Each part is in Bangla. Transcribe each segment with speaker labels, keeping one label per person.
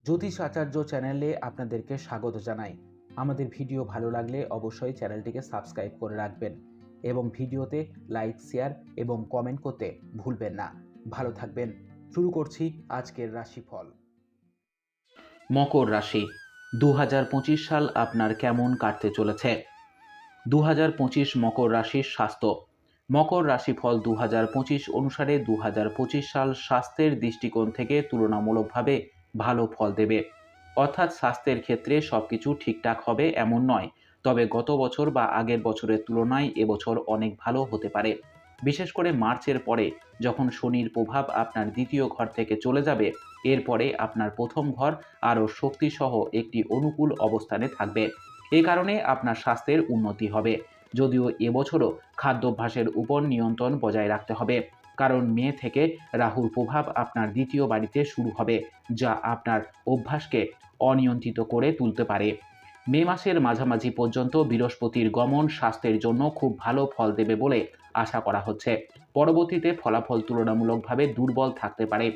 Speaker 1: জ্যোতিষ আচার্য চ্যানেলে আপনাদেরকে স্বাগত জানাই। আমাদের ভিডিও ভালো লাগলে অবশ্যই চ্যানেলটিকে সাবস্ক্রাইব করে রাখবেন এবং ভিডিওতে লাইক, শেয়ার এবং কমেন্ট করতে ভুলবেন না। ভালো থাকবেন। শুরু করছি আজকের রাশিফল। মকর রাশি 2025 সাল আপনার কেমন কাটতে চলেছে? 2025 মকর রাশির স্বাস্থ্য। মকর রাশিফল 2025 অনুসারে 2025 সাল স্বাস্থ্যের দৃষ্টিকোণ থেকে তুলনামূলকভাবে ভালো ফল দেবে। অর্থাৎ স্বাস্থ্যের ক্ষেত্রে সবকিছু ঠিকঠাক হবে এমন নয়, তবে গত বছর বা আগের বছরের তুলনায় এবছর অনেক ভালো হতে পারে। বিশেষ করে মার্চের পরে যখন শনির প্রভাব আপনার দ্বিতীয় ঘর থেকে চলে যাবে, এরপরে আপনার প্রথম ঘর আরও শক্তিসহ একটি অনুকূল অবস্থানে থাকবে। এ কারণে আপনার স্বাস্থ্যের উন্নতি হবে। যদিও এবছরও খাদ্যাভ্যাসের উপর নিয়ন্ত্রণ বজায় রাখতে হবে, কারণ মে থেকে রাহুর প্রভাব আপনার দ্বিতীয় বাড়িতে শুরু হবে, যা আপনার অভ্যাসকে অনিয়ন্ত্রিত করে তুলতে পারে। মে মাসের মাঝামাঝি পর্যন্ত বৃহস্পতির গমন স্বাস্থ্যের জন্য খুব ভালো ফল দেবে বলে আশা করা হচ্ছে। পরবর্তীতে ফলাফল তুলনামূলকভাবে দুর্বল থাকতে পারে।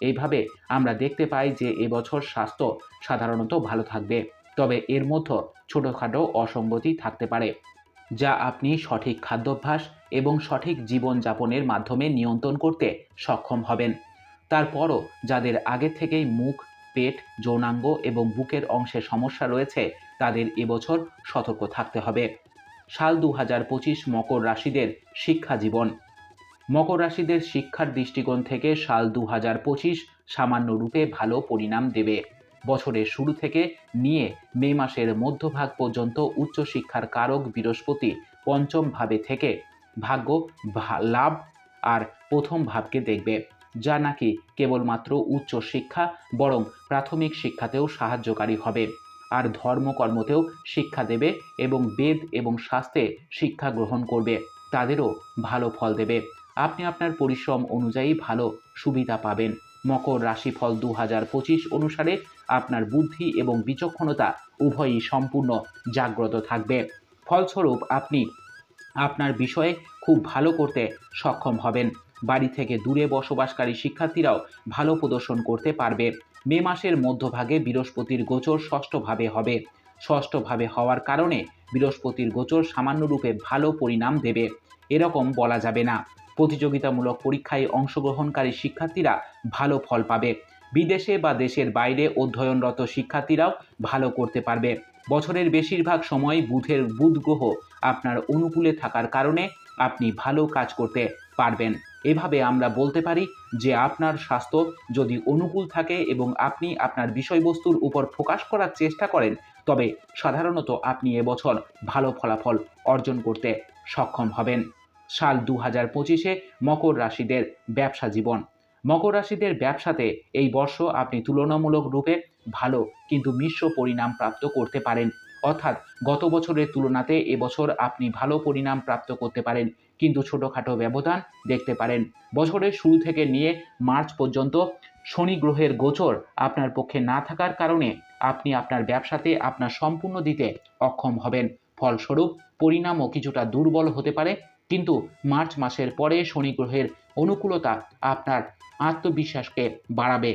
Speaker 1: এইভাবে আমরা দেখতে পাই যে এবছর স্বাস্থ্য সাধারণত ভালো থাকবে, তবে এর মধ্যে ছোটোখাটো অসঙ্গতি থাকতে পারে, যা আপনি সঠিক খাদ্যাভ্যাস এবং সঠিক জীবনযাপনের মাধ্যমে নিয়ন্ত্রণ করতে সক্ষম হবেন। তারপরও যাদের আগে থেকেই মুখ, পেট, যৌনাঙ্গ এবং বুকের অংশে সমস্যা রয়েছে, তাদের এবছর সতর্ক থাকতে হবে। সাল 2025 মকর রাশিদের শিক্ষা জীবন। মকর রাশিদের শিক্ষার দৃষ্টিকোণ থেকে সাল 2025 সামান্য রূপে ভালো পরিণাম দেবে। বছরের শুরু থেকে নিয়ে মে মাসের মধ্যভাগ পর্যন্ত উচ্চশিক্ষার কারক বৃহস্পতি পঞ্চম ভাবে থেকে ভাগ্য লাভ আর প্রথম ভাবকে দেখবে, যা নাকি কেবলমাত্র উচ্চশিক্ষা বরং প্রাথমিক শিক্ষাতেও সাহায্যকারী হবে। আর ধর্মকর্মতেও শিক্ষা দেবে এবং বেদ এবং শাস্ত্রে শিক্ষা গ্রহণ করবে, তাদেরও ভালো ফল দেবে। আপনি আপনার পরিশ্রম অনুযায়ী ভালো সুবিধা পাবেন। মকর রাশিফল 2025 অনুসারে আপনার বুদ্ধি এবং বিচক্ষণতা উভয়ই সম্পূর্ণ জাগ্রত থাকবে। ফলস্বরূপ আপনি আপনার বিষয়ে খুব ভালো করতে সক্ষম হবেন। বাড়ি থেকে দূরে বসবাসকারী শিক্ষার্থীরাও ভালো প্রদর্শন করতে পারবে। মে মাসের মধ্যভাগে বৃহস্পতির গোচর ষষ্ঠভাবে হবে। ষষ্ঠভাবে হওয়ার কারণে বৃহস্পতির গোচর সামান্যরূপে ভালো পরিণাম দেবে এরকম বলা যাবে না। প্রতিযোগিতামূলক পরীক্ষায় অংশগ্রহণকারী শিক্ষার্থীরা ভালো ফল পাবে। বিদেশে বা দেশের বাইরে অধ্যয়নরত শিক্ষার্থীরাও ভালো করতে পারবে। বছরের বেশিরভাগ সময় বুধ গ্রহ আপনার অনুকূলে থাকার কারণে আপনি ভালো কাজ করতে পারবেন। এভাবে আমরা বলতে পারি যে আপনার স্বাস্থ্য যদি অনুকূল থাকে এবং আপনি আপনার বিষয়বস্তুর উপর ফোকাস করার চেষ্টা করেন, তবে সাধারণত আপনি এবছর ভালো ফলাফল অর্জন করতে সক্ষম হবেন। সাল 2025 মকর রাশিদের ব্যবসা জীবন। মকর রাশিদের ব্যবসাতে এই বর্ষ আপনি তুলনামূলক রূপে ভালো কিন্তু মিশ্র পরিণাম প্রাপ্ত করতে পারেন। অর্থাৎ গত বছরের তুলনাতে এবছর আপনি ভালো পরিণাম প্রাপ্ত করতে পারেন, কিন্তু ছোটোখাটো ব্যবধান দেখতে পারেন। বছরের শুরু থেকে নিয়ে মার্চ পর্যন্ত শনি গ্রহের গোচর আপনার পক্ষে না থাকার কারণে আপনি আপনার ব্যবসাতে আপনার সম্পূর্ণ দিতে অক্ষম হবেন। ফলস্বরূপ পরিণামও কিছুটা দুর্বল হতে পারে, কিন্তু মার্চ মাসের পরে শনি গ্রহের অনুকূলতা আপনার আত্মবিশ্বাসকে বাড়াবে।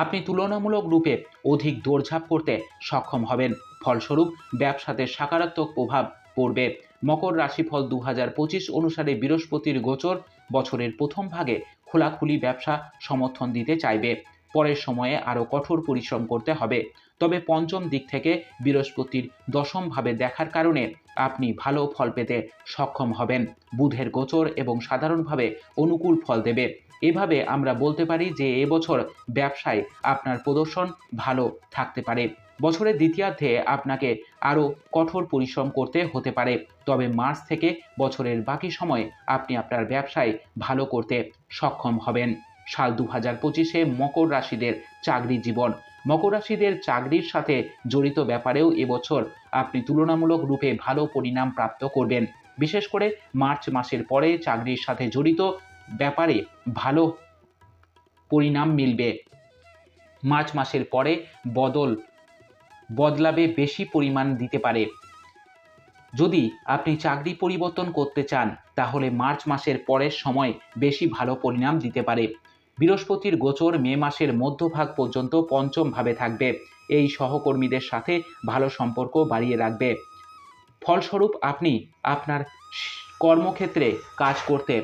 Speaker 1: আপনি তুলনামূলক রূপে অধিক দৌড়ঝাঁপ করতে সক্ষম হবেন। ফলস্বরূপ ব্যবসাতে সকারাত্মক প্রভাব পড়বে। মকর রাশিফল 2025 অনুসারে বৃহস্পতির গোচর বছরের প্রথম ভাগে খোলাখুলি ব্যবসা সমর্থন দিতে চাইবে। পরের সময়ে আরও কঠোর পরিশ্রম করতে হবে। তবে পঞ্চম দিক থেকে বৃহস্পতির দশমভাবে দেখার কারণে আপনি ভালো ফল পেতে সক্ষম হবেন। বুধের গোচর এবং সাধারণভাবে অনুকূল ফল দেবে। এভাবে আমরা বলতে পারি যে এবছর ব্যবসায় আপনার প্রদর্শন ভালো থাকতে পারে। বছরের দ্বিতীয়ার্ধে আপনাকে আরও কঠোর পরিশ্রম করতে হতে পারে, তবে মার্চ থেকে বছরের বাকি সময় আপনি আপনার ব্যবসায় ভালো করতে সক্ষম হবেন। সাল 2025 মকর রাশিদের চাকরি জীবন। মকর রাশিদের চাকরির সাথে জড়িত ব্যাপারেও এবছর আপনি তুলনামূলক রূপে ভালো পরিণাম প্রাপ্ত করবেন। বিশেষ করে মার্চ মাসের পরে চাকরির সাথে জড়িত ব্যাপারে ভালো পরিণাম মিলবে। মার্চ মাসের পরে বদলাবে বেশি পরিমাণ দিতে পারে। যদি আপনি চাকরি পরিবর্তন করতে চান, তাহলে মার্চ মাসের পরের সময় বেশি ভালো পরিণাম দিতে পারে। বৃহস্পতির গোচর মে মাসের মধ্যভাগ পর্যন্ত পঞ্চম ভাবে থাকবে। এই সহকর্মীদের সাথে ভালো সম্পর্ক বাড়িয়ে রাখবে। ফলস্বরূপ আপনি আপনার কর্মক্ষেত্রে কাজ করতে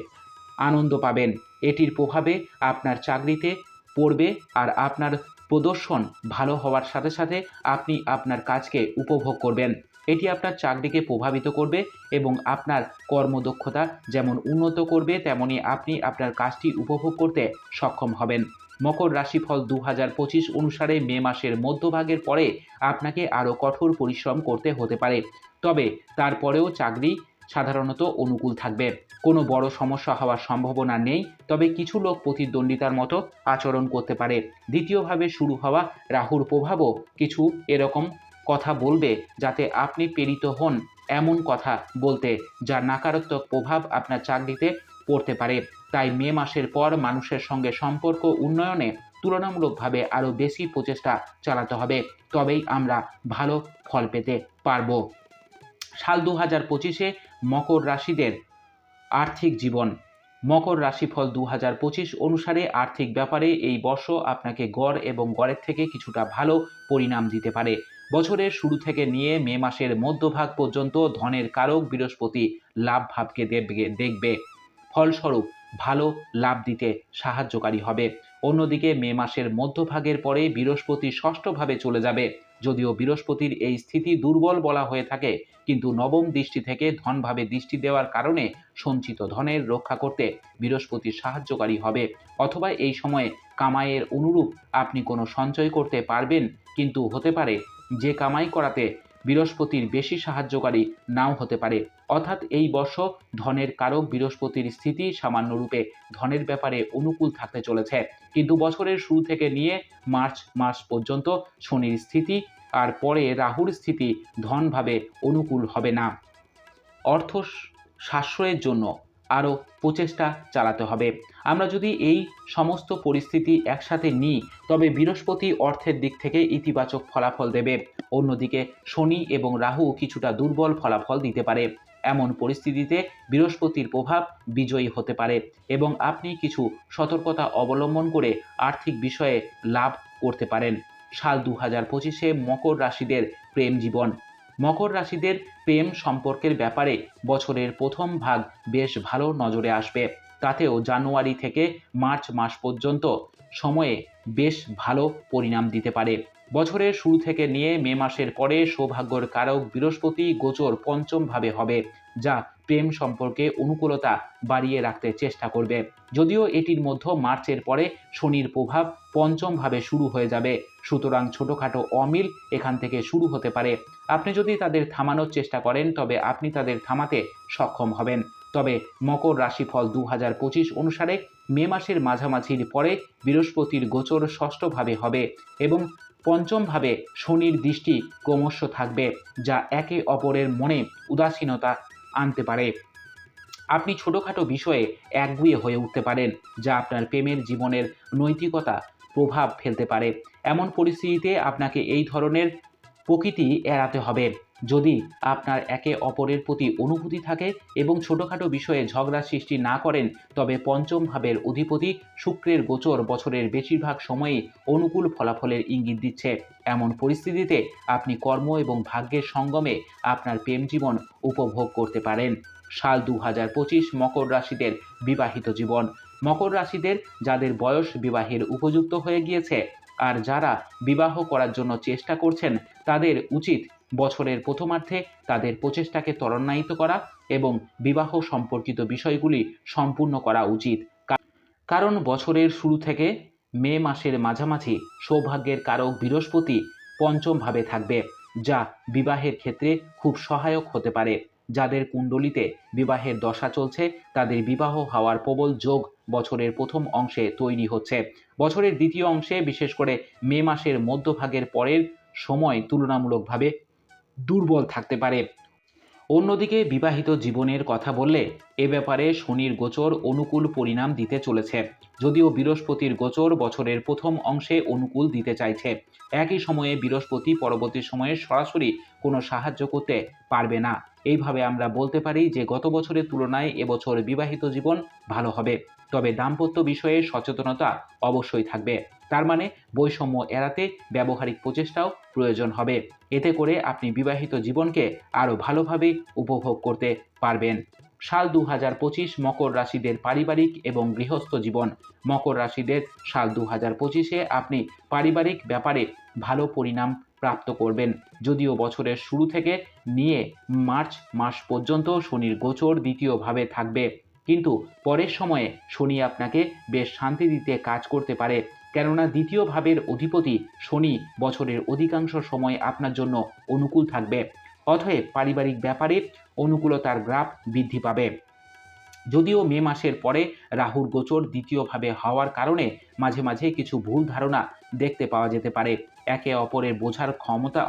Speaker 1: আনন্দ পাবেন। এটির প্রভাবে আপনার চাকরিতে পড়বে আর আপনার প্রদর্শন ভালো হওয়ার সাথে সাথে আপনি আপনার কাজকে উপভোগ করবেন। এটি আপনার চাকরিকে প্রভাবিত করবে এবং আপনার কর্মদক্ষতা যেমন উন্নত করবে, তেমনি আপনি আপনার কাজটি উপভোগ করতে সক্ষম হবেন। মকর রাশিফল 2025 অনুসারে মে মাসের মধ্যভাগের পরে আপনাকে আরও কঠোর পরিশ্রম করতে হতে পারে, তবে তারপরেও চাকরি সাধারণত অনুকূল থাকবে। কোনো বড় সমস্যা হওয়ার সম্ভাবনা নেই, তবে কিছু লোক প্রতিদ্বন্দ্বিতার মতো আচরণ করতে পারে। দ্বিতীয়ভাবে শুরু হওয়া রাহুর প্রভাবও কিছু এরকম কথা বলবে যাতে আপনি প্রেরিত হন এমন কথা বলতে, যার নকারাত্মক প্রভাব আপনার চাকরিতে পড়তে পারে। তাই মে মাসের পর মানুষের সঙ্গে সম্পর্ক উন্নয়নে তুলনামূলকভাবে আরও বেশি প্রচেষ্টা চালাতে হবে, তবেই আমরা ভালো ফল পেতে পারব। সাল 2025-এ মকর রাশিদের আর্থিক জীবন। মকর রাশিফল 2025 অনুসারে আর্থিক ব্যাপারে এই বর্ষ আপনাকে গড় এবং গড়ের থেকে কিছুটা ভালো পরিণাম দিতে পারে। বছরের শুরু থেকে নিয়ে মে মাসের মধ্যভাগ পর্যন্ত ধনের কারক বৃহস্পতি লাভ ভাবকে দেখবে, ফলস্বরূপ ভালো লাভ দিতে সাহায্যকারী হবে। অন্যদিকে মে মাসের মধ্যভাগের পরে বৃহস্পতি ষষ্ঠভাবে চলে যাবে। যদিও বৃহস্পতির এই স্থিতি দুর্বল বলা হয়ে থাকে, কিন্তু নবম দৃষ্টি থেকে ধনভাবে দৃষ্টি দেওয়ার কারণে সঞ্চিত ধনের রক্ষা করতে বৃহস্পতি সাহায্যকারী হবে। অথবা এই সময়ে কামাইয়ের অনুরূপ আপনি কোনো সঞ্চয় করতে পারবেন, কিন্তু হতে পারে যে কামাই করাতে বৃহস্পতির বেশি সাহায্যকারী নাও হতে পারে। অর্থাৎ এই বর্ষ ধনের কারক বৃহস্পতির স্থিতি সামান্যরূপে ধনের ব্যাপারে অনুকূল থাকতে চলেছে, কিন্তু বছরের শুরু থেকে নিয়ে মার্চ মাস পর্যন্ত শনির স্থিতি আর পরে রাহুর স্থিতি ধনভাবে অনুকূল হবে না। অর্থ সাশ্রয়ের জন্য আরও প্রচেষ্টা চালাতে হবে। আমরা যদি এই সমস্ত পরিস্থিতি একসাথে নিই, তবে বৃহস্পতি অর্থের দিক থেকে ইতিবাচক ফলাফল দেবে। অন্যদিকে শনি এবং রাহু কিছুটা দুর্বল ফলাফল দিতে পারে। এমন পরিস্থিতিতে বৃহস্পতির প্রভাব বিজয়ী হতে পারে এবং আপনি কিছু সতর্কতা অবলম্বন করে আর্থিক বিষয়ে লাভ করতে পারেন। সাল 2025-এ মকর রাশিদের প্রেম জীবন। মকর রাশিদের প্রেম সম্পর্কের ব্যাপারে বছরের প্রথম ভাগ বেশ ভালো নজরে আসবে। তাতেও জানুয়ারি থেকে মার্চ মাস পর্যন্ত সময়ে বেশ ভালো পরিণাম দিতে পারে। বছরের শুরু থেকে নিয়ে মে মাসের পরে সৌভাগ্যের কারক বৃহস্পতি গোচর পঞ্চম ভাবে হবে, যা প্রেম সম্পর্কে অনুকূলতা বাড়িয়ে রাখতে চেষ্টা করবে। যদিও এটির মধ্যে মার্চের পরে শনির প্রভাব পঞ্চম ভাবে শুরু হয়ে যাবে, সুতরাং ছোটোখাটো অমিল এখান থেকে শুরু হতে পারে। আপনি যদি তাদের থামানোর চেষ্টা করেন, তবে আপনি তাদের থামাতে সক্ষম হবেন। তবে মকর রাশিফল 2025 অনুসারে মে মাসের মাঝামাঝির পরে বৃহস্পতির গোচর ষষ্ঠভাবে হবে এবং পঞ্চমভাবে শনির দৃষ্টি ক্রমশ থাকবে, যা একে অপরের মনে উদাসীনতা আনতে পারে। আপনি ছোটোখাটো বিষয়ে একগুঁয়ে হয়ে উঠতে পারেন, যা আপনার প্রেমের জীবনের নৈতিকতা প্রভাব ফেলতে পারে। এমন পরিস্থিতিতে আপনাকে এই ধরনের প্রকৃতি এড়াতে হবে। যদি আপনার একে অপরের প্রতি অনুভূতি থাকে এবং ছোটোখাটো বিষয়ে ঝগড়া সৃষ্টি না করেন, তবে পঞ্চম ভাবের অধিপতি শুক্রের গোচর বছরের বেশিরভাগ সময়ই অনুকূল ফলাফলের ইঙ্গিত দিচ্ছে। এমন পরিস্থিতিতে আপনি কর্ম এবং ভাগ্যের সঙ্গমে আপনার প্রেম জীবন উপভোগ করতে পারেন। সাল 2025 মকর রাশিদের বিবাহিত জীবন। মকর রাশিদের যাদের বয়স বিবাহের উপযুক্ত হয়ে গিয়েছে আর যারা বিবাহ করার জন্য চেষ্টা করছেন, তাদের উচিত বছরের প্রথমার্ধে তাদের প্রচেষ্টাকে ত্বরান্বিত করা এবং বিবাহ সম্পর্কিত বিষয়গুলি সম্পূর্ণ করা উচিত। কারণ বছরের শুরু থেকে মে মাসের মাঝামাঝি সৌভাগ্যের কারক বৃহস্পতি পঞ্চম ভাবে থাকবে, যা বিবাহের ক্ষেত্রে খুব সহায়ক হতে পারে। যাদের কুণ্ডলিতে বিবাহের দশা চলছে, তাদের বিবাহ হওয়ার প্রবল যোগ বছরের প্রথম অংশে তৈরি হচ্ছে। বছরের দ্বিতীয় অংশে, বিশেষ করে মে মাসের মধ্যভাগের পরের সময় তুলনামূলকভাবে দুর্বল থাকতে পারে। অন্যদিকে বিবাহিত জীবনের কথা বললে এ ব্যাপারে শনির গোচর অনুকূল পরিণাম দিতে চলেছে, যদিও বৃহস্পতির গোচর বছরের প্রথম অংশে অনুকূল দিতে চাইছে। একই সময়ে বৃহস্পতি পরবর্তী সময়ে সরাসরি কোনো সাহায্য করতে পারবে না। এইভাবে আমরা বলতে পারি যে গত বছরের তুলনায় এবছর বিবাহিত জীবন ভালো হবে। তবে দাম্পত্য বিষয়ে সচেতনতা অবশ্যই থাকবে। তার মানে বৈষম্য এড়াতে ব্যবহারিক প্রচেষ্টাও প্রয়োজন হবে। এতে করে আপনি বিবাহিত জীবনকে আরও ভালোভাবে উপভোগ করতে পারবেন। সাল 2025 মকর রাশিদের পারিবারিক এবং গৃহস্থ জীবন। মকর রাশিদের সাল 2025-এ আপনি পারিবারিক ব্যাপারে ভালো পরিণাম প্রাপ্ত করবেন। যদিও বছরের শুরু থেকে নিয়ে মার্চ মাস পর্যন্ত শনির গোচর দ্বিতীয়ভাবে থাকবে, কিন্তু পরের সময়ে শনি আপনাকে বেশ শান্তি দিতে কাজ করতে পারে, কেননা দ্বিতীয় ভাবের অধিপতি শনি বছরের অধিকাংশ সময় আপনার জন্য অনুকূল থাকবে। অতএব পারিবারিক ব্যাপারে অনুকূলতার গ্রাফ বৃদ্ধি পাবে। যদিও মে মাসের পরে রাহুর গোচর দ্বিতীয়ভাবে হওয়ার কারণে মাঝে মাঝে কিছু ভুল ধারণা দেখতে পাওয়া যেতে পারে। একে অপরের বোঝার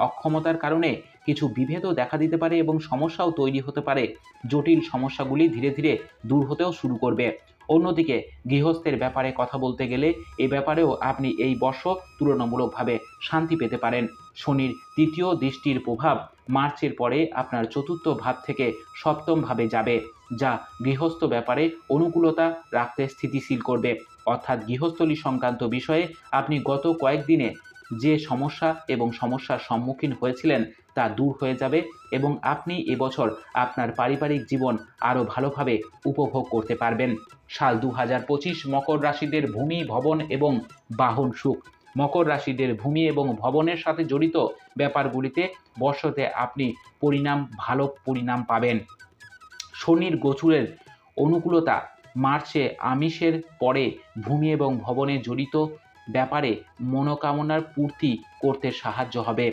Speaker 1: অক্ষমতার কারণে কিছু বিভেদও দেখা দিতে পারে এবং সমস্যাও তৈরি হতে পারে। জটিল সমস্যাগুলি ধীরে ধীরে দূর হতেও শুরু করবে। অন্যদিকে গৃহস্থের ব্যাপারে কথা বলতে গেলে এ ব্যাপারেও আপনি এই বর্ষ তুলনামূলকভাবে শান্তি পেতে পারেন। শনির তৃতীয় দৃষ্টির প্রভাব মার্চের পরে আপনার চতুর্থ ভাব থেকে সপ্তম ভাবে যাবে, যা গৃহস্থ ব্যাপারে অনুকূলতা রাখতে স্থিতিশীল করবে। অর্থাৎ গৃহস্থলী সংক্রান্ত বিষয়ে আপনি গত কয়েকদিনে যে সমস্যা এবং সমস্যার সম্মুখীন হয়েছিলেন তা দূর হয়ে যাবে এবং আপনি এবছর আপনার পারিবারিক জীবন আরও ভালোভাবে উপভোগ করতে পারবেন। সাল 2025 মকর রাশিদের ভূমি, ভবন এবং বাহন সুখ। মকর রাশিদের ভূমি এবং ভবনের সাথে জড়িত ব্যাপারগুলিতে বর্ষতে আপনি ভালো পরিণাম পাবেন। শনির গোচরের অনুকূলতা মার্চে আমিষের পরে ভূমি এবং ভবনে জড়িত ব্যাপারে মনোকামনার পূর্তি করতে সাহায্য হবে।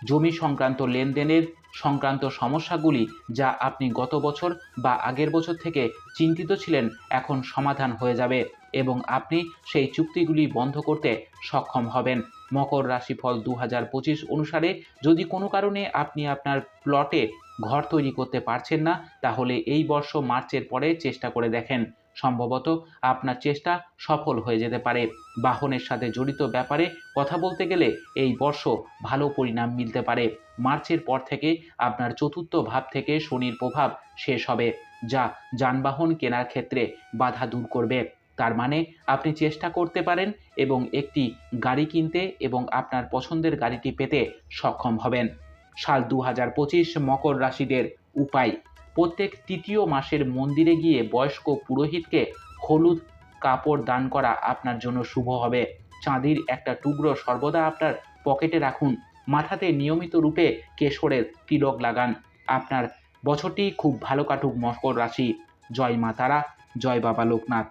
Speaker 1: জমি সংক্রান্ত লেনদেনের সংক্রান্ত সমস্যাগুলি যা আপনি গত বছর বা আগের বছর থেকে চিন্তিত ছিলেন এখন সমাধান হয়ে যাবে এবং আপনি সেই চুক্তিগুলি বন্ধ করতে সক্ষম হবেন। মকর রাশিফল 2025 অনুসারে যদি কোনো কারণে আপনি আপনার প্লটে ঘর তৈরি করতে পারছেন না, তাহলে এই বর্ষ মার্চের পরে চেষ্টা করে দেখেন, সম্ভবত আপনার চেষ্টা সফল হয়ে যেতে পারে। বাহনের সাথে জড়িত ব্যাপারে কথা বলতে গেলে এই বর্ষ ভালো পরিণাম মিলতে পারে। মার্চের পর থেকে আপনার চতুর্থ ভাব থেকে শনির প্রভাব শেষ হবে, যা যানবাহন কেনার ক্ষেত্রে বাধা দূর করবে। তার মানে আপনি চেষ্টা করতে পারেন এবং একটি গাড়ি কিনতে এবং আপনার পছন্দের গাড়িটি পেতে সক্ষম হবেন। সাল 2025 মকর রাশিদের উপায়। প্রত্যেক তৃতীয় মাসের মন্দিরে গিয়ে বয়স্ক পুরোহিতকে হলুদ কাপড় দান করা আপনার জন্য শুভ হবে। চাঁদির একটা টুকরো সর্বদা আপনার পকেটে রাখুন। মাথাতে নিয়মিত রূপে কেশরের তিলক লাগান। আপনার বছরটি খুব ভালো কাটুক মকর রাশি। জয় মা তারা, জয় বাবা লোকনাথ।